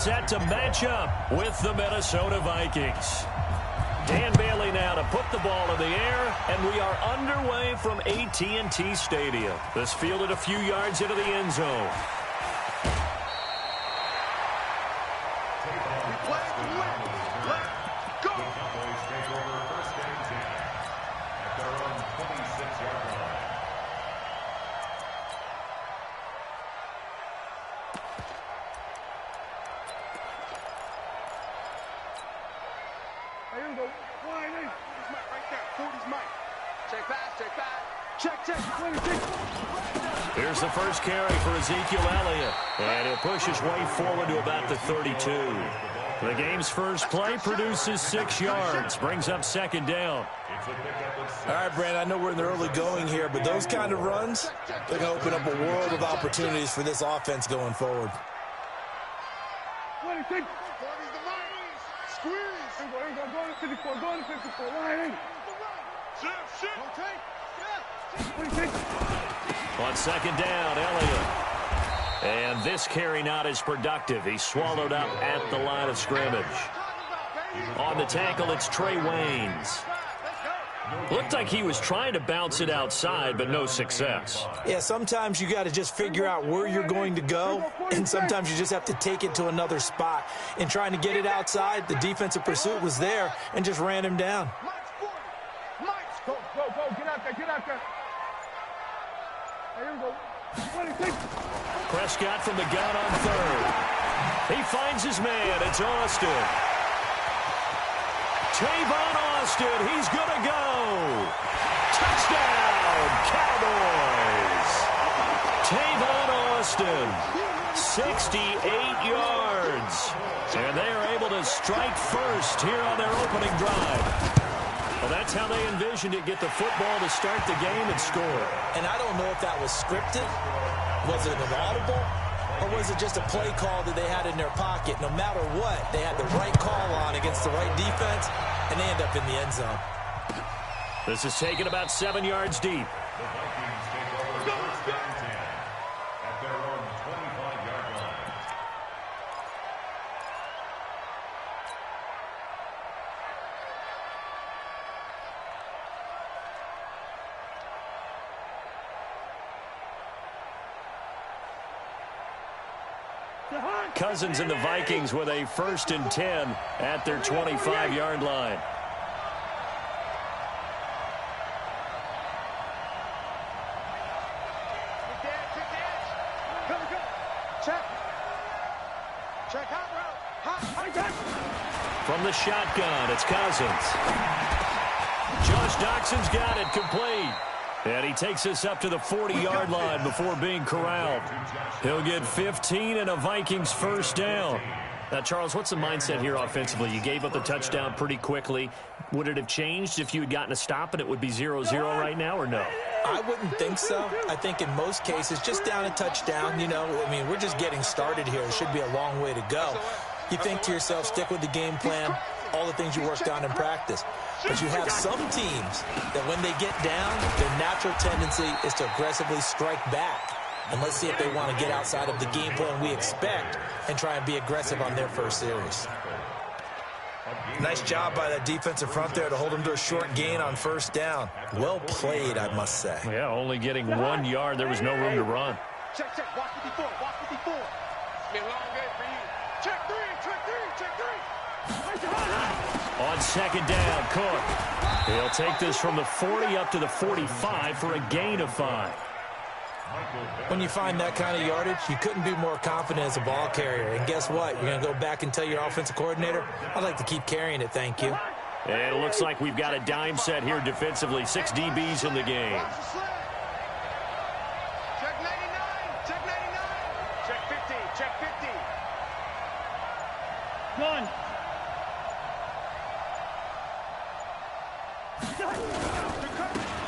Set to match up with the Minnesota Vikings. Dan Bailey now to put the ball in the air, and we are underway from AT&T Stadium. This fielded a few yards into the end zone. Here's the first carry for Ezekiel Elliott, and he'll push his way forward to about the 32. The game's first play produces 6 yards, brings up second down. All right, Brandon, I know we're in the early going here, but those kind of runs, they're going to open up a world of opportunities for this offense going forward. On second down, Elliott. And this carry not as productive. He's swallowed up at the line of scrimmage. On the tackle, it's Trey Waynes. Looked like he was trying to bounce it outside, but no success. Yeah, sometimes you got to just figure out where you're going to go, and sometimes you just have to take it to another spot. In trying to get it outside, the defensive pursuit was there and just ran him down. Go, get out there, get out there. Here we go. Prescott from the gun on third. He finds his man. It's Austin. Tavon Austin. He's going to go. Touchdown, Cowboys. Tavon Austin, 68 yards. And they are able to strike first here on their opening drive. Well, that's how they envisioned it, get the football to start the game and score. And I don't know if that was scripted, was it an audible, or was it just a play call that they had in their pocket? No matter what, they had the right call on against the right defense, and they end up in the end zone. This is taken about 7 yards deep. Cousins and the Vikings with a 1st and 10 at their 25-yard line. From the shotgun, it's Cousins. Josh Doxson's got it complete. And he takes us up to the 40-yard line before being corralled. He'll get 15 and a Vikings first down. Now, Charles, what's the mindset here offensively? You gave up the touchdown pretty quickly. Would it have changed if you had gotten a stop and it would be 0-0 right now, or no? I wouldn't think so. I think in most cases, just down a touchdown, you know, I mean, we're just getting started here. It should be a long way to go. You think to yourself, stick with the game plan, all the things you worked on in practice. But you have some teams that when they get down, their natural tendency is to aggressively strike back. And let's see if they want to get outside of the game plan we expect and try and be aggressive on their first series. Nice job by that defensive front there to hold them to a short gain on first down. Well played, I must say. Yeah, only getting 1 yard. There was no room to run. Check, watch 54, watch 54. It's been a long game for you. Check three. On second down, Cook. He'll take this from the 40 up to the 45 for a gain of 5. When you find that kind of yardage, you couldn't be more confident as a ball carrier. And guess what? You're going to go back and tell your offensive coordinator, I'd like to keep carrying it, thank you. And it looks like we've got a dime set here defensively. 6 DBs in the game. Check 99, check 99. Check 50, check 50. Done.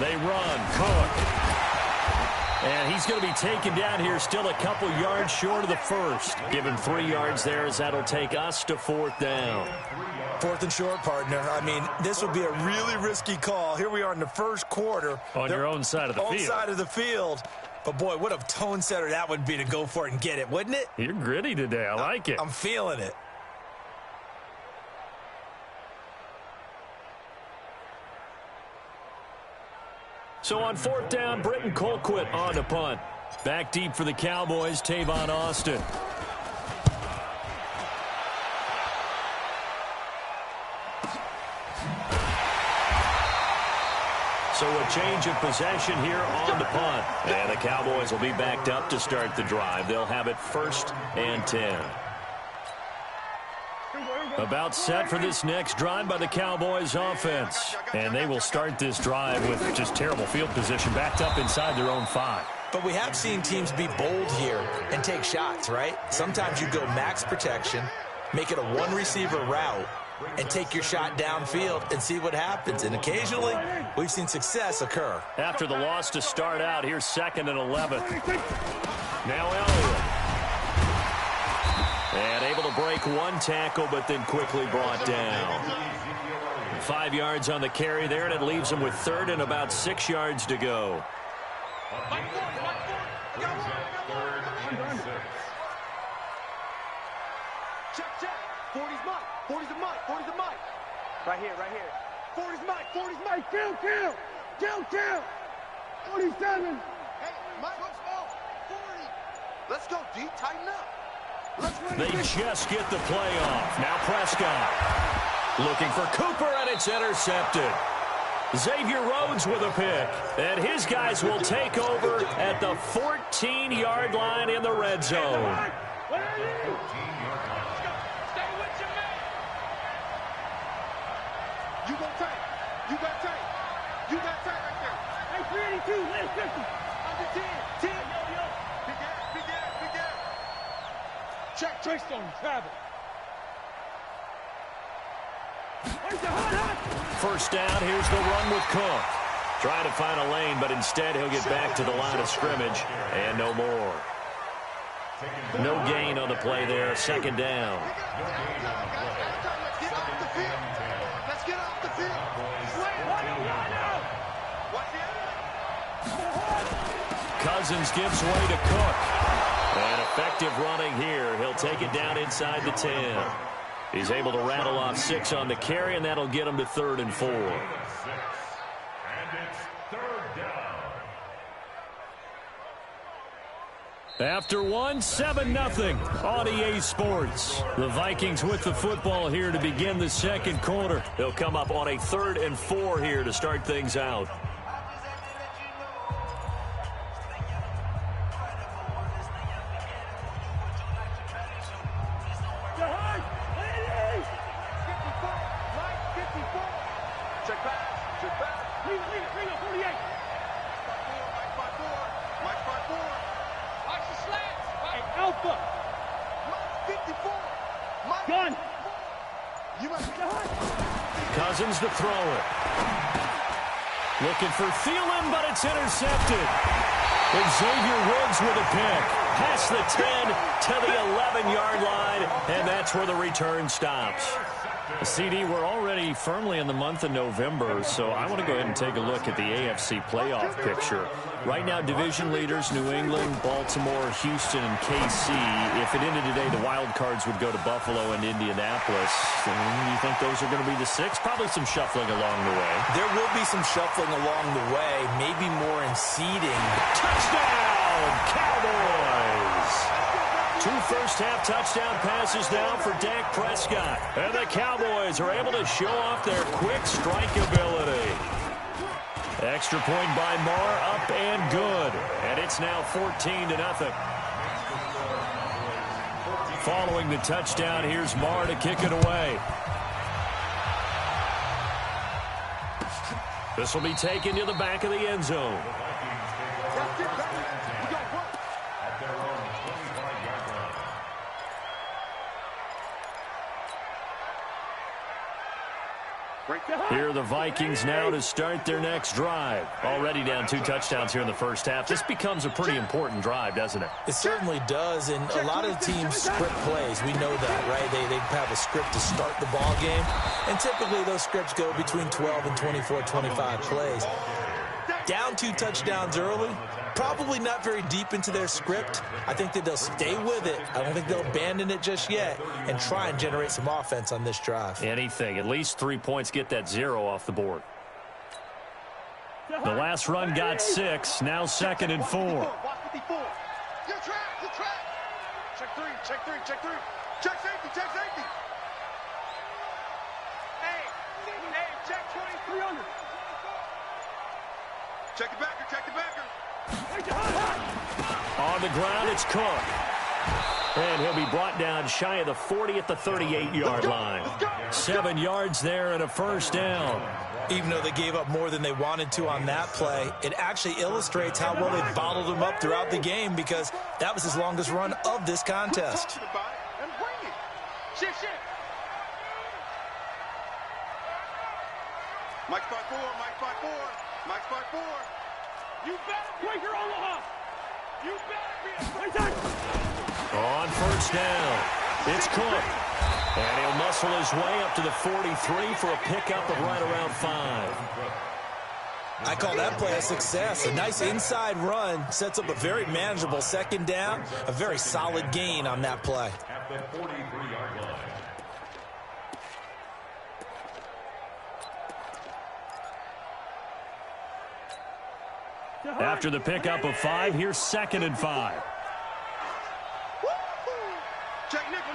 They run. Cook. And he's going to be taken down here still a couple yards short of the first. Give him 3 yards there as that'll take us to 4th down. 4th and short, partner. I mean, this would be a really risky call. Here we are in the first quarter. On your own side of the field. Own side of the field. But, boy, what a tone setter that would be to go for it and get it, wouldn't it? You're gritty today. I like it. I'm feeling it. So on 4th down, Britton Colquitt on to punt. Back deep for the Cowboys, Tavon Austin. So a change of possession here on the punt. And the Cowboys will be backed up to start the drive. They'll have it 1st and 10. About set for this next drive by the Cowboys offense. And they will start this drive with just terrible field position, backed up inside their own 5. But we have seen teams be bold here and take shots, right? Sometimes you go max protection, make it a one-receiver route, and take your shot downfield and see what happens. And occasionally, we've seen success occur. After the loss to start out, here's 2nd and 11. Now Elliott. And able to break one tackle, but then quickly brought down. 5 yards on the carry there, and it leaves him with 3rd and about 6 yards to go. Check. 40's Mike. 40's a Mike. 40's a Mike. Right here. 40's Mike. 40's Mike. Kill. 47. Hey, Mike, let's go. 40. Let's go, D. Tighten up. They just get the play off. Now Prescott looking for Cooper, and it's intercepted. Xavier Rhodes with a pick. And his guys will take over at the 14-yard line in the red zone. You got tight. You got tight right there. Hey, 382, left 50. Under 10. Yo. Big gap. Check, Traystone, travel. 1st down, here's the run with Cook. Trying to find a lane, but instead he'll get back to the line of scrimmage, and no more. No gain on the play there, 2nd down. Let's get off the field. Cousins gives way to Cook. And effective running here. He'll take it down inside the 10. He's able to rattle off 6 on the carry, and that'll get him to 3rd and 4. And it's 3rd down. After 7-0 on EA Sports. The Vikings with the football here to begin the 2nd quarter. They'll come up on a 3rd and 4 here to start things out. Cousins to throw it. Looking for Thielen, but it's intercepted. And Xavier Woods with a pick. Past the 10 to the 11-yard line, and that's where the return stops. CD, we're already firmly in the month of November, so I want to go ahead and take a look at the AFC playoff picture. Right now, division leaders, New England, Baltimore, Houston, and KC. If it ended today, the wild cards would go to Buffalo and Indianapolis. You think those are going to be the 6? Probably some shuffling along the way. There will be some shuffling along the way, maybe more in seeding. Touchdown, Cowboys! 2 first-half touchdown passes now for Dak Prescott. And the Cowboys are able to show off their quick strike ability. Extra point by Marr, up and good. And it's now 14-0. Following the touchdown, here's Marr to kick it away. This will be taken to the back of the end zone. Here are the Vikings now to start their next drive. Already down 2 touchdowns here in the first half. This becomes a pretty important drive, doesn't it? It certainly does, and a lot of teams script plays. We know that, right? They have a script to start the ball game, and typically those scripts go between 12 and 24, 25 plays. Down 2 touchdowns early, probably not very deep into their script. I think that they'll stay with it. I don't think they'll abandon it just yet and try and generate some offense on this drive. Anything. At least 3 points, get that 0 off the board. The last run got 6. Now 2nd and 4. Your track. Check 3. Check safety. Hey, check 2300. Check the backer. On the ground, it's Cook. And he'll be brought down shy of the 40 at the 38-yard line. 7 yards there and a first down. Even though they gave up more than they wanted to on that play, it actually illustrates how well they bottled them up throughout the game because that was his longest run of this contest. Shift. Mike's by four. You better break your Omaha. You better be On first down, it's Cook. And he'll muscle his way up to the 43 for a pickup of right around 5. I call that play a success. A nice inside run sets up a very manageable 2nd down, a very solid gain on that play. At the 43-yard line. After the pickup of 5, here's 2nd and 5. check nickel.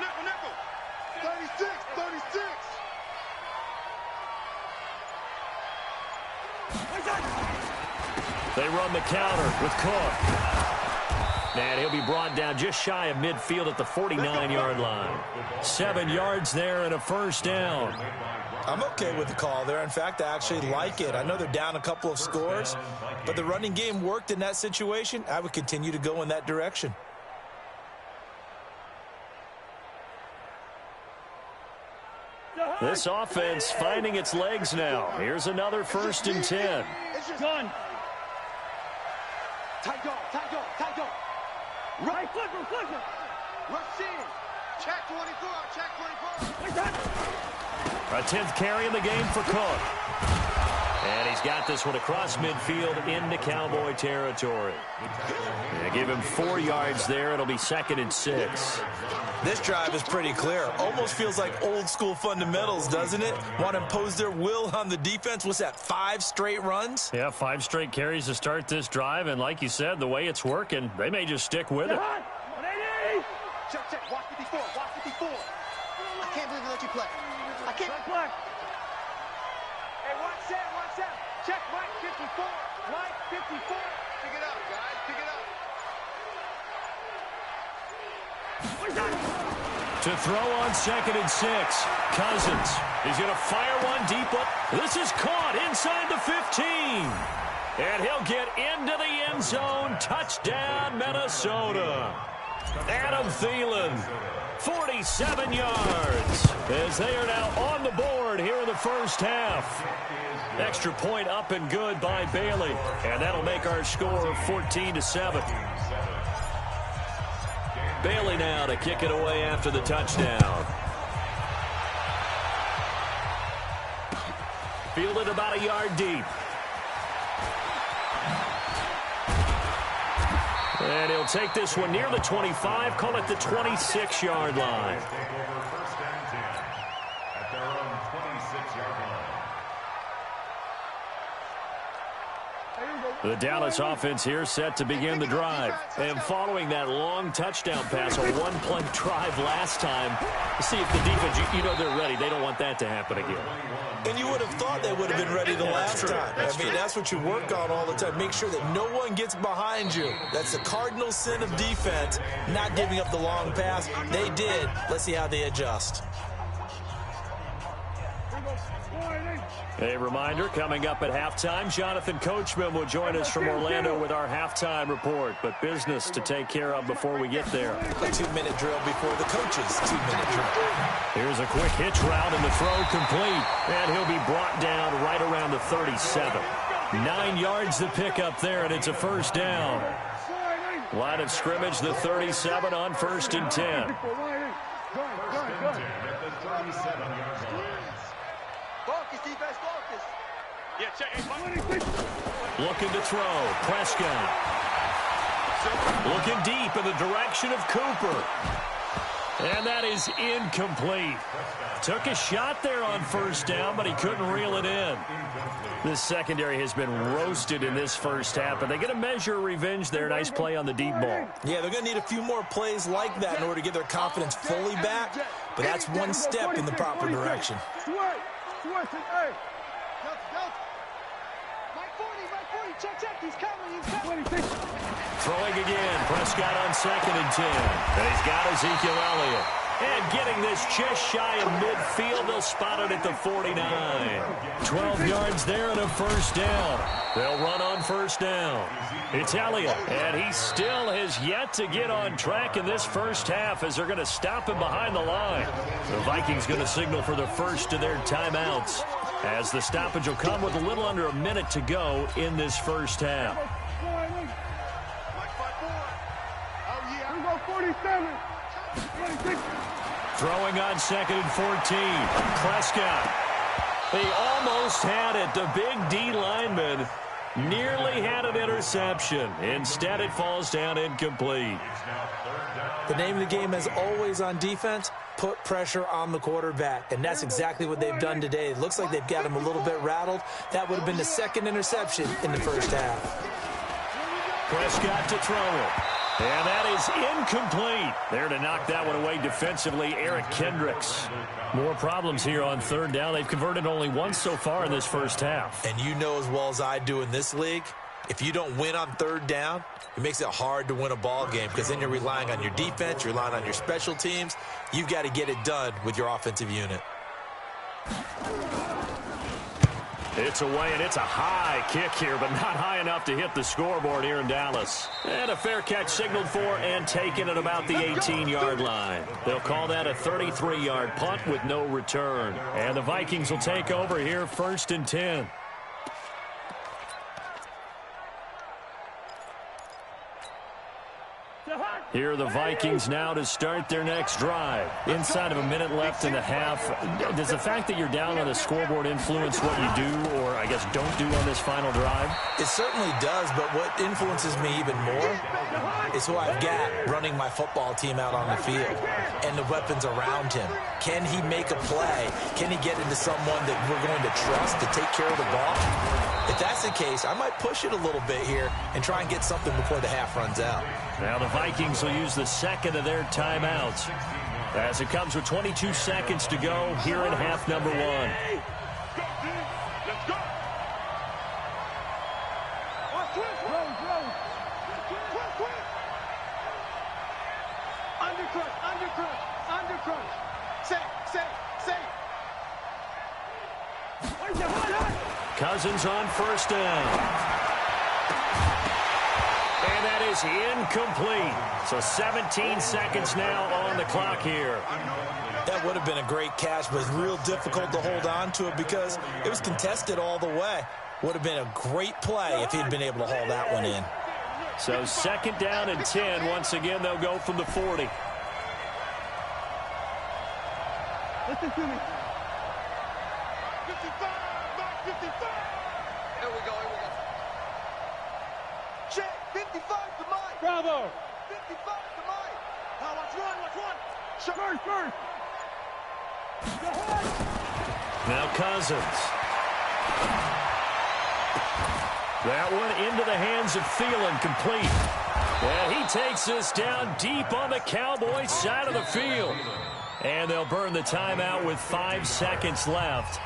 36. They run the counter with Cook. And he'll be brought down just shy of midfield at the 49-yard line. 7 yards there and a first down. I'm okay with the call there. In fact, I actually like it. I know they're down a couple of scores, but the running game worked in that situation. I would continue to go in that direction. This offense finding its legs now. Here's another 1st and 10. It's just done. Tight dog. Right flipper. Rush in. Check 24. A 10th carry in the game for Cook. And he's got this one across midfield into Cowboy territory. They give him 4 yards there. It'll be 2nd and 6. This drive is pretty clear. Almost feels like old school fundamentals, doesn't it? Want to impose their will on the defense. What's that, 5 straight runs? Yeah, 5 straight carries to start this drive. And like you said, the way it's working, they may just stick with it. Check. Watch 54. I can't believe they let you play. I can't play. Hey, watch that. Check Mike 54. Pick it up, guys. Pick it up. To throw on 2nd and 6. Cousins. He's going to fire one deep up. This is caught inside the 15. And he'll get into the end zone. Touchdown, Minnesota. Adam Thielen, 47 yards, as they are now on the board here in the first half. Extra point up and good by Bailey, and that'll make our score 14-7. Bailey now to kick it away after the touchdown. Fielded about a yard deep. And he'll take this one near the 25, call it the 26-yard line. First and 10 at their own 26-yard line. The Dallas offense here set to begin the drive. And following that long touchdown pass, a one-play drive last time, see if the defense, you know they're ready. They don't want that to happen again. And you would have thought they would have been ready the last time. That's what you work on all the time. Make sure that no one gets behind you. That's the cardinal sin of defense, not giving up the long pass. They did. Let's see how they adjust. A reminder, coming up at halftime, Jonathan Coachman will join us from Orlando with our halftime report. But business to take care of before we get there. A 2-minute drill before the coach's 2-minute drill. Here's a quick hitch route and the throw complete. And he'll be brought down right around the 37. 9 yards to pick up there, and it's a first down. Line of scrimmage, the 37 on 1st and 10. First and 10 at the 37-yard line. Focus, defense, focus. Looking to throw. Prescott. Looking deep in the direction of Cooper. And that is incomplete. Took a shot there on first down, but he couldn't reel it in. This secondary has been roasted in this first half, but they get a measure of revenge there. Nice play on the deep ball. Yeah, they're going to need a few more plays like that in order to get their confidence fully back, but that's one step in the proper direction. Throwing again. Prescott on 2nd and 10. And he's got Ezekiel Elliott. And getting this just shy of midfield. They'll spot it at the 49. 12 yards there and a first down. They'll run on first down. It's Elliott. And he still has yet to get on track in this first half as they're going to stop him behind the line. The Vikings going to signal for the first of their timeouts, as the stoppage will come with a little under a minute to go in this first half. 47. Throwing on 2nd and 14. Prescott. He almost had it. The big D lineman nearly had an interception. Instead, it falls down incomplete. The name of the game, as always on defense, put pressure on the quarterback. And that's exactly what they've done today. It looks like they've got him a little bit rattled. That would have been the second interception in the first half. Prescott to throw it. And that is incomplete. There to knock that one away defensively, Eric Kendricks. More problems here on third down. They've converted only once so far in this first half. And you know as well as I do in this league, if you don't win on third down, it makes it hard to win a ball game, because then you're relying on your defense, you're relying on your special teams. You've got to get it done with your offensive unit. It's away, and it's a high kick here, but not high enough to hit the scoreboard here in Dallas. And a fair catch signaled for and taken at about the 18-yard line. They'll call that a 33-yard punt with no return. And the Vikings will take over here 1st and 10. Here are the Vikings now to start their next drive. Inside of a minute left in the half. Does the fact that you're down on the scoreboard influence what you do, or I guess don't do on this final drive? It certainly does, but what influences me even more is who I've got running my football team out on the field and the weapons around him. Can he make a play? Can he get into someone that we're going to trust to take care of the ball? If that's the case, I might push it a little bit here and try and get something before the half runs out. Now the Vikings will use the second of their timeouts as it comes with 22 seconds to go here in half number 1. Let's go. Undercrush. Say. Cousins on first down. And that is incomplete. So 17 seconds now on the clock here. That would have been a great catch, but it's real difficult to hold on to it because it was contested all the way. Would have been a great play if he'd been able to haul that one in. So 2nd down and 10. Once again, they'll go from the 40. Listen to me. 55. Here we go. Check. 55 to Mike. Bravo. 55 to Mike. Now watch one. First. Now Cousins. That one into the hands of Thielen, complete. And he takes this down deep on the Cowboys side of the field. And they'll burn the timeout with 5 seconds left.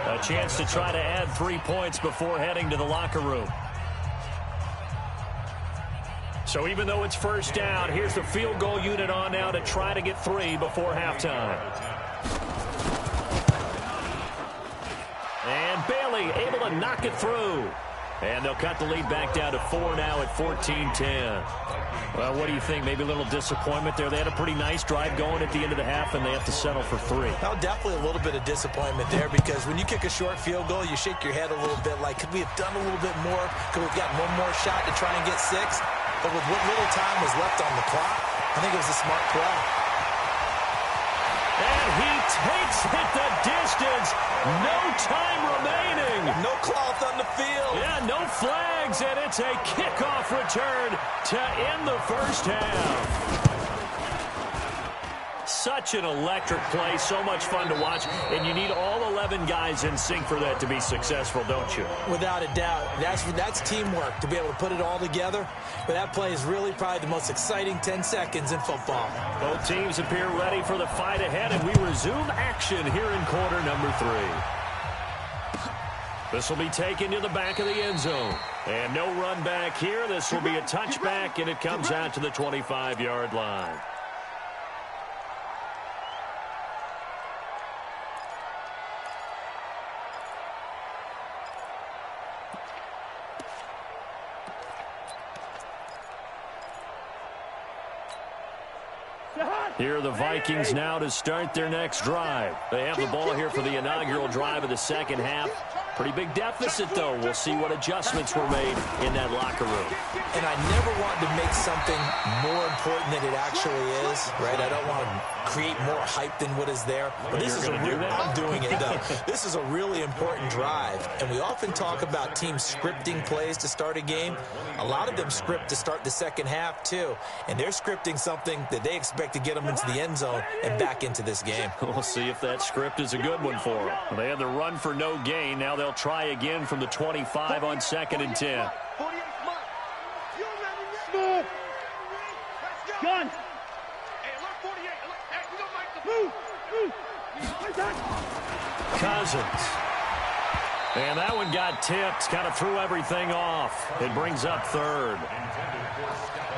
A chance to try to add 3 points before heading to the locker room. So even though it's first down, here's the field goal unit on now to try to get 3 before halftime. And Bailey able to knock it through. And they'll cut the lead back down to 4 now at 14-10. Well, what do you think? Maybe a little disappointment there. They had a pretty nice drive going at the end of the half, and they have to settle for 3. Well, definitely a little bit of disappointment there, because when you kick a short field goal, you shake your head a little bit like, could we have done a little bit more? Could we have gotten one more shot to try and get 6? But with what little time was left on the clock, I think it was a smart play. And he takes it the distance. No time remaining. No cloth on the field. Yeah, no flags, and it's a kickoff return to end the first half. Such an electric play, so much fun to watch, and you need all 11 guys in sync for that to be successful, don't you? Without a doubt. That's teamwork, to be able to put it all together. But that play is really probably the most exciting 10 seconds in football. Both teams appear ready for the fight ahead, and we resume action here in quarter number 3. This will be taken to the back of the end zone. And no run back here. This will be a touchback, and it comes out to the 25-yard line. Here are the Vikings now to start their next drive. They have the ball here for the inaugural drive of the second half. Pretty big deficit, though. We'll see what adjustments were made in that locker room. And I never want to make something more important than it actually is, right? I don't want to create more hype than what is there. But this is I'm doing it, though. This is a really important drive. And we often talk about teams scripting plays to start a game. A lot of them script to start the second half, too. And they're scripting something that they expect to get them into the end zone and back into this game. We'll see if that script is a good one for them. They had the run for no gain. Now they'll try again from the 25 on 2nd and 10. Gun. Cousins. And that one got tipped, kind of threw everything off. It brings up 3rd.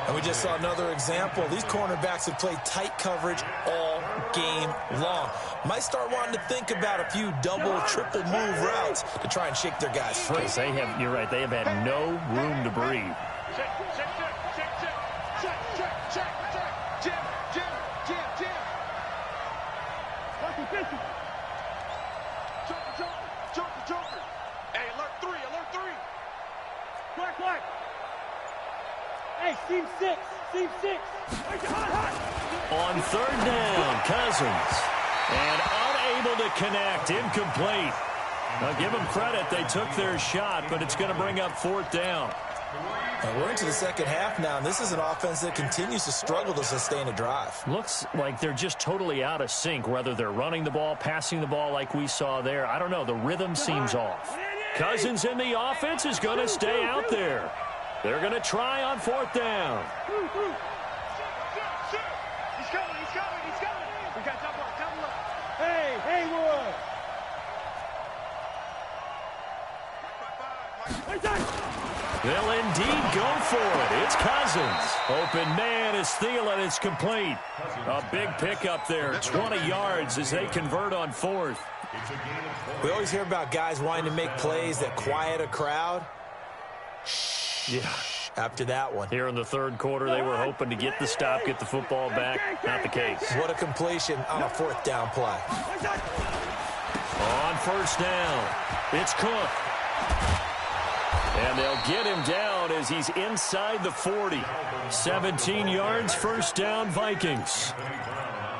And we just saw another example. These cornerbacks have played tight coverage all game long. Might start wanting to think about a few double, triple move routes to try and shake their guys free. They have, you're right, they have had no room to breathe. Joker. Hey, alert 3. Clark. Hey, Steve 6. On 3rd down, Cousins. And unable to connect, incomplete. Now give them credit, they took their shot, but it's going to bring up 4th down. And we're into the second half now, and this is an offense that continues to struggle to sustain a drive. Looks like they're just totally out of sync, whether they're running the ball, passing the ball like we saw there. I don't know, the rhythm seems off. Cousins in the offense is going to stay out there. They're going to try on 4th down. He's coming. We got double up. Hey, Haywood. They'll indeed go for it. It's Cousins. Open man is Thielen. It's complete. A big pickup there, 20 yards as they convert on 4th. We always hear about guys wanting to make plays that quiet a crowd. Yeah. After that one. Here in the 3rd quarter, they were hoping to get the stop, get the football back. Not the case. What a completion on a 4th down play. On 1st down, it's Cook. And they'll get him down as he's inside the 40. 17 yards, 1st down, Vikings.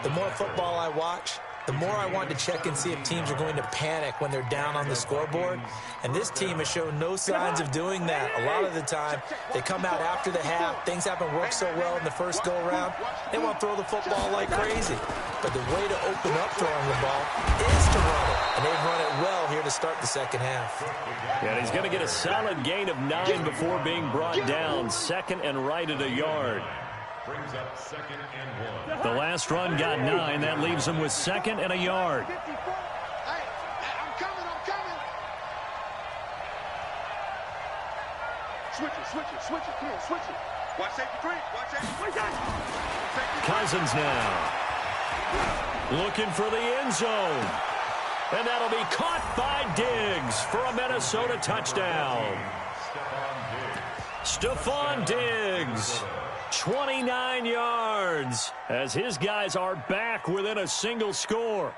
The more football I watch, the more I want to check and see if teams are going to panic when they're down on the scoreboard. And this team has shown no signs of doing that. A lot of the time, they come out after the half. Things haven't worked so well in the first go-around. They want to throw the football like crazy. But the way to open up throwing the ball is to run it. And they've run it well here to start the second half. And he's going to get a solid gain of 9 before being brought down. 2nd and right at a yard. Brings up 2nd and 1. The last run got 9. That leaves him with 2nd and a yard. Hey, I'm coming. Switch it. Come on, switch it. Watch safety 3. Cousins now. Looking for the end zone. And that'll be caught by Diggs for a Minnesota touchdown. Stephon Diggs. 29 yards as his guys are back within a single score.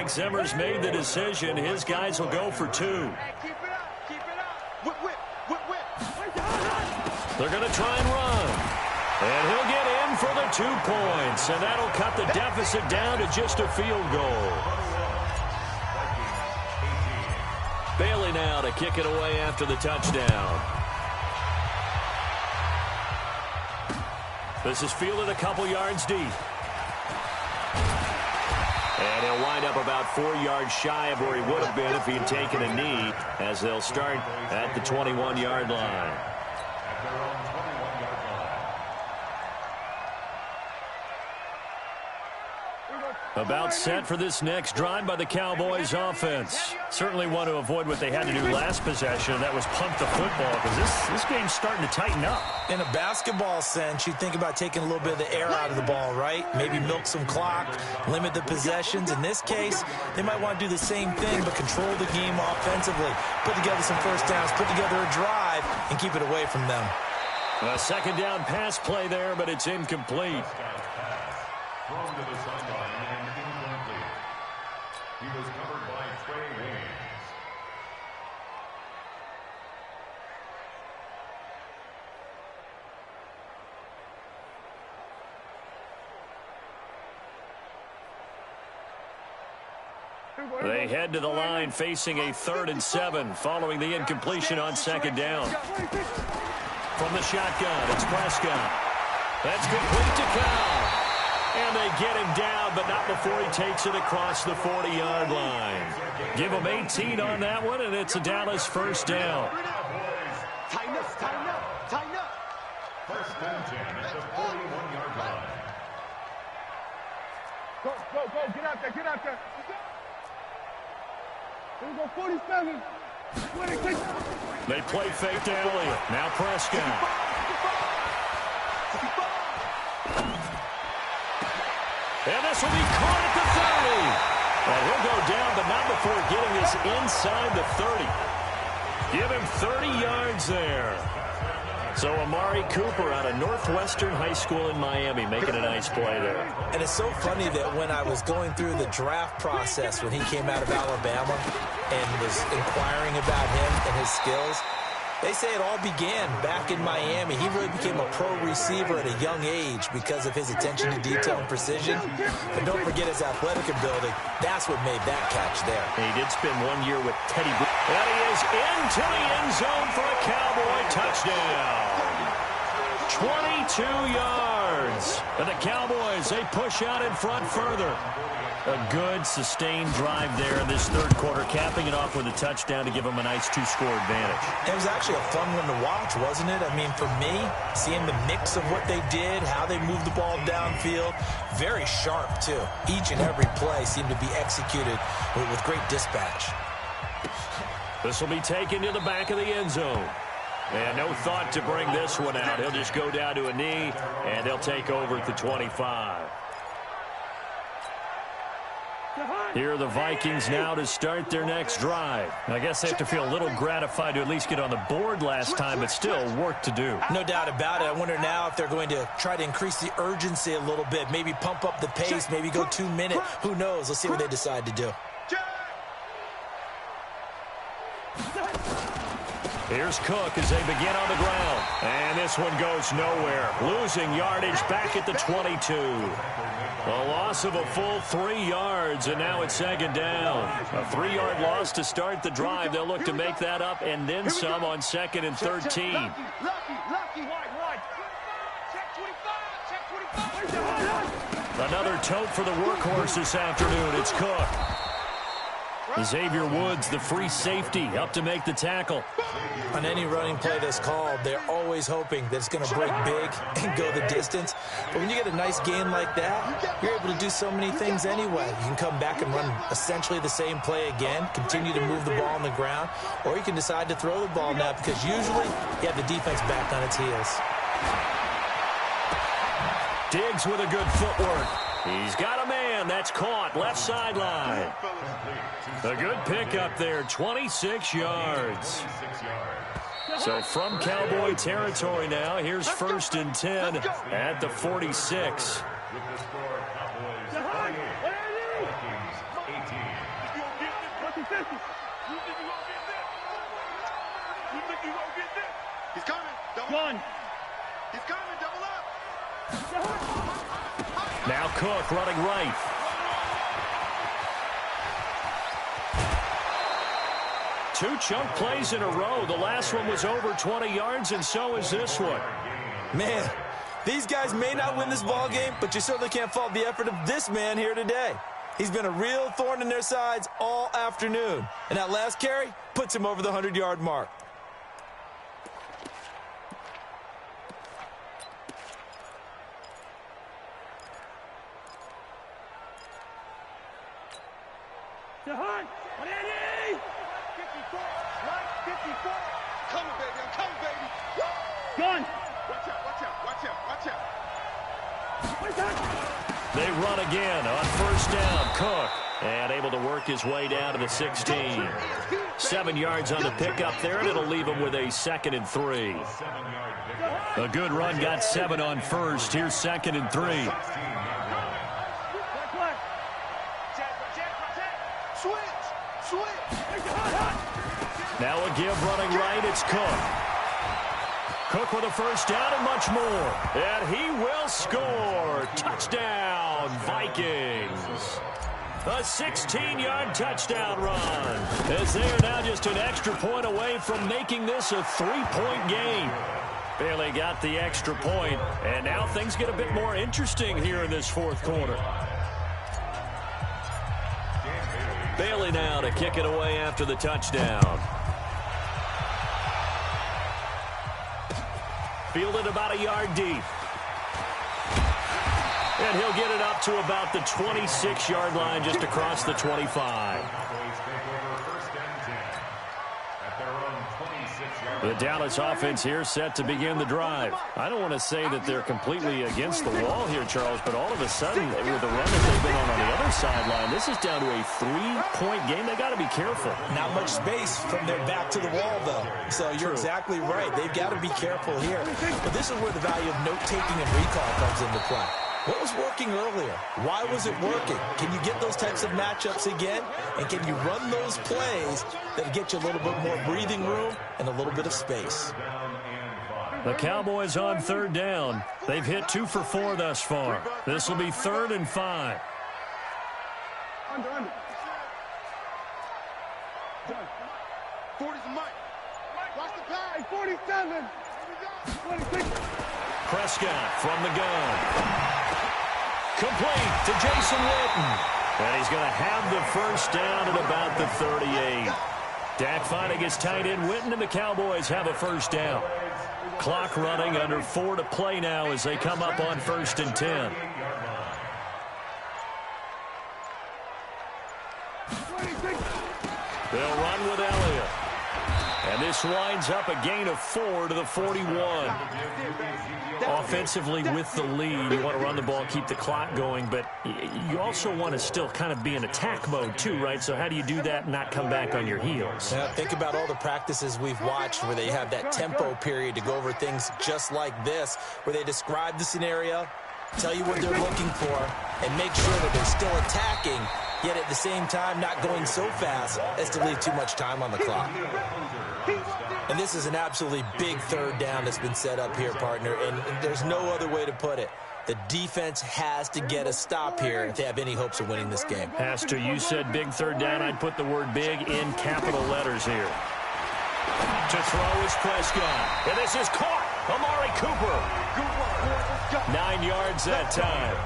Mike Zimmer's made the decision. His guys will go for 2. Keep it up. Keep it up. Whip, whip, whip, whip. They're going to try and run. And he'll get in for the 2 points. And that'll cut the deficit down to just a field goal. Bailey now to kick it away after the touchdown. This is fielded a couple yards deep. And he'll wind up about 4 yards shy of where he would have been if he had taken a knee, as they'll start at the 21-yard line. About set for this next drive by the Cowboys offense. Certainly want to avoid what they had to do last possession. That was punt the football, because this game's starting to tighten up. In a basketball sense, you think about taking a little bit of the air out of the ball, right? Maybe milk some clock, limit the possessions. In this case, they might want to do the same thing, but control the game offensively. Put together some first downs, put together a drive, and keep it away from them. A second down pass play there, but it's incomplete. Thrown to the sideline and incomplete. He was covered by Trey Waynes. They head to the line facing a 3rd and 7 following the incompletion on second down. From the shotgun, it's Prescott. That's complete to Cobb. And they get him down, but not before he takes it across the 40-yard line. Give him 18 on that one, and it's a Dallas first down. Tighten up, tighten up, tighten up. First and 10 at the 41-yard line. Go, go, go. Get out there, get out there. Here we go, 47. They play fake to Elliott. Now Prescott. And this will be caught at the 30. And he'll go down, but not before getting this inside the 30. Give him 30 yards there. So Amari Cooper out of Northwestern High School in Miami making a nice play there. And it's so funny that when I was going through the draft process when he came out of Alabama and was inquiring about him and his skills, they say it all began back in Miami. He really became a pro receiver at a young age because of his attention to detail and precision. But don't forget his athletic ability. That's what made that catch there. And he did spend 1 year with Teddy. And he is into the end zone for a Cowboy touchdown. 22 yards. And the Cowboys, they push out in front further. A good, sustained drive there in this third quarter, capping it off with a touchdown to give them a nice 2-score advantage. It was actually a fun one to watch, wasn't it? I mean, for me, seeing the mix of what they did, how they moved the ball downfield, very sharp, too. Each and every play seemed to be executed with great dispatch. This will be taken to the back of the end zone. And no thought to bring this one out. He'll just go down to a knee, and they'll take over at the 25. Here are the Vikings now to start their next drive. I guess they have to feel a little gratified to at least get on the board last time, but still work to do. No doubt about it. I wonder now if they're going to try to increase the urgency a little bit, maybe pump up the pace, maybe go 2 minutes. Who knows? Let's see what they decide to do. Here's Cook as they begin on the ground. And this one goes nowhere. Losing yardage back at the 22. A loss of a full 3 yards, and now it's second down. A 3-yard loss to start the drive. They'll look to make that up and then some on 2nd and 13. Lucky, wide. Check 25. Another tote for the workhorse this afternoon. It's Cook. Xavier Woods, the free safety, up to make the tackle. On any running play that's called, they're always hoping that it's going to break big and go the distance. But when you get a nice gain like that, you're able to do so many things anyway. You can come back and run essentially the same play again, continue to move the ball on the ground, or you can decide to throw the ball now because usually you have the defense back on its heels. Diggs with a good footwork. He's got a man. That's caught. Left sideline. A good pickup there. 26 yards. So from Cowboy territory now, here's 1st and 10 at the 46. With the score, Cowboys 48, Vikings 18. You think you gonna get this? You think you gonna get this? He's coming. Double One. He's coming. Double up. Now Cook running right. Two chunk plays in a row. The last one was over 20 yards, and so is this one. Man, these guys may not win this ball game, but you certainly can't fault the effort of this man here today. He's been a real thorn in their sides all afternoon. And that last carry puts him over the 100-yard mark. The hunt. Ready? 54. Right. 54. Coming, baby. I'm coming, baby. Gun. Watch out. Watch out. Watch out. Watch out. They run again on first down. Cook, and able to work his way down to the 16. 7 yards on the pickup there, and it'll leave him with a 2nd and 3. A good run got 7 on first. Here's 2nd and 3. Now a give running right. It's Cook. Cook with a first down and much more. And he will score. Touchdown, Vikings. A 16-yard touchdown run. As they are now just an extra point away from making this a 3-point game. Bailey got the extra point, and now things get a bit more interesting here in this fourth quarter. Bailey now to kick it away after the touchdown. Fielded about a yard deep. And he'll get it up to about the 26-yard line, just across the 25. The Dallas offense here set to begin the drive. I don't want to say that they're completely against the wall here, Charles, but all of a sudden, with the run that they've been on the other sideline, this is down to a 3-point game. They got to be careful. Not much space from their back to the wall, though. So you're exactly right. They've got to be careful here. But this is where the value of note-taking and recall comes into play. What was working earlier? Why was it working? Can you get those types of matchups again? And can you run those plays that get you a little bit more breathing room and a little bit of space? The Cowboys on third down. They've hit 2 for 4 thus far. This will be 3rd and 5. Under. 40's a mic. Watch the pass. 47. 26. Prescott from the gun. Complete to Jason Witten. And he's going to have the first down at about the 38. Dak finding his tight end Witten, and the Cowboys have a first down. Clock running, under 4 to play now as they come up on 1st and 10. They'll run with Elliott. And this winds up a gain of 4 to the 41. Offensively with the lead, you want to run the ball, keep the clock going, but you also want to still kind of be in attack mode too, right? So how do you do that and not come back on your heels? Now, think about all the practices we've watched where they have that tempo period to go over things just like this, where they describe the scenario, tell you what they're looking for, and make sure that they're still attacking, yet at the same time not going so fast as to leave too much time on the clock. And this is an absolutely big third down that's been set up here, partner, and there's no other way to put it. The defense has to get a stop here if they have any hopes of winning this game. Has to. You said big third down. I'd put the word big in capital letters here. To throw is Prescott. And this is caught. Amari Cooper. 9 yards that time.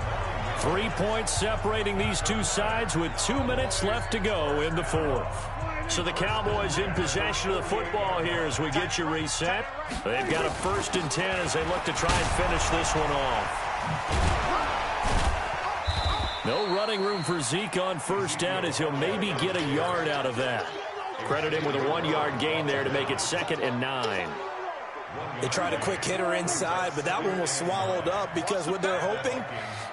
3 points separating these two sides with 2 minutes left to go in the fourth. So the Cowboys in possession of the football here as we get you reset. They've got a 1st and 10 as they look to try and finish this one off. No running room for Zeke on first down as he'll maybe get a yard out of that. Credit him with a 1-yard gain there to make it 2nd and 9. They tried a quick hitter inside, but that one was swallowed up because what they're hoping,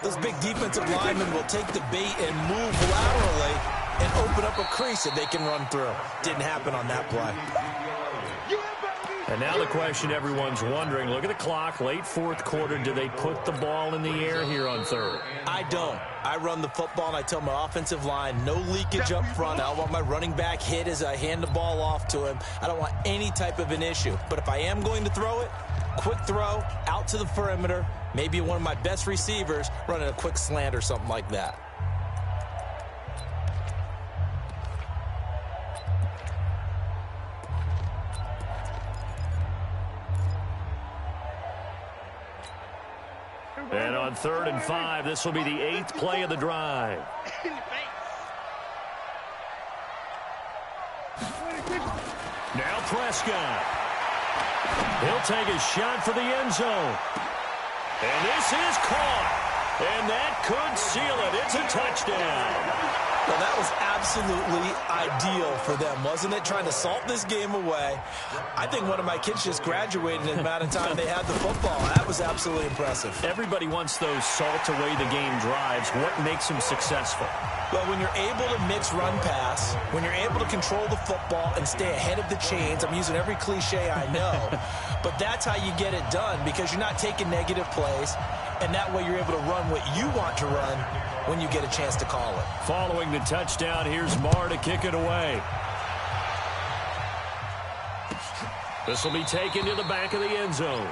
those big defensive linemen will take the bait and move laterally and open up a crease that they can run through. Didn't happen on that play. And now the question everyone's wondering, look at the clock, late fourth quarter, do they put the ball in the air here on third? I don't. I run the football, and I tell my offensive line, no leakage up front. I don't want my running back hit as I hand the ball off to him. I don't want any type of an issue. But if I am going to throw it, quick throw, out to the perimeter, maybe one of my best receivers running a quick slant or something like that. And on 3rd and 5, this will be the 8th play of the drive. Now Prescott. He'll take a shot for the end zone. And this is caught. And that could seal it. It's a touchdown. Well, that was absolutely ideal for them, wasn't it? Trying to salt this game away. I think one of my kids just graduated in the amount of time they had the football. That was absolutely impressive. Everybody wants those salt away the game drives. What makes them successful? Well, when you're able to mix run pass, when you're able to control the football and stay ahead of the chains, I'm using every cliche I know, but that's how you get it done because you're not taking negative plays, and that way you're able to run what you want to run when you get a chance to call it. Following the touchdown, here's Marr to kick it away. This will be taken to the back of the end zone.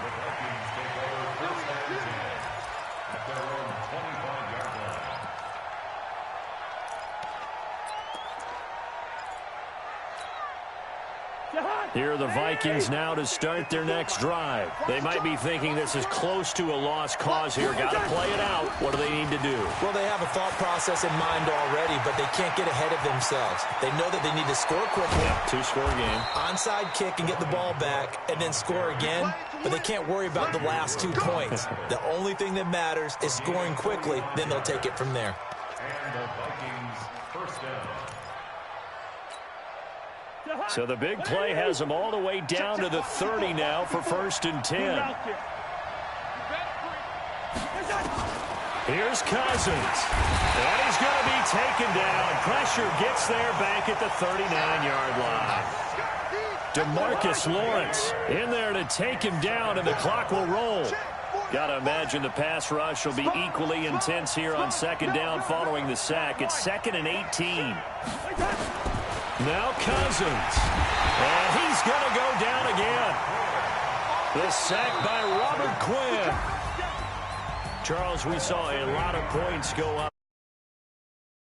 Here are the Vikings now to start their next drive. They might be thinking this is close to a lost cause here. Got to play it out. What do they need to do? Well, they have a thought process in mind already, but they can't get ahead of themselves. They know that they need to score quickly. Yeah, two-score game. Onside kick and get the ball back and then score again, but they can't worry about the last 2 points. The only thing that matters is scoring quickly, then they'll take it from there. And the Vikings first down. So the big play has them all the way down to the 30 now for 1st and 10. Here's Cousins. And he's going to be taken down. Pressure gets there back at the 39-yard line. DeMarcus Lawrence in there to take him down, and the clock will roll. Got to imagine the pass rush will be equally intense here on 2nd down following the sack. It's 2nd and 18. Now Cousins. And he's going to go down again. The sack by Robert Quinn. Charles, we saw a lot of points go up.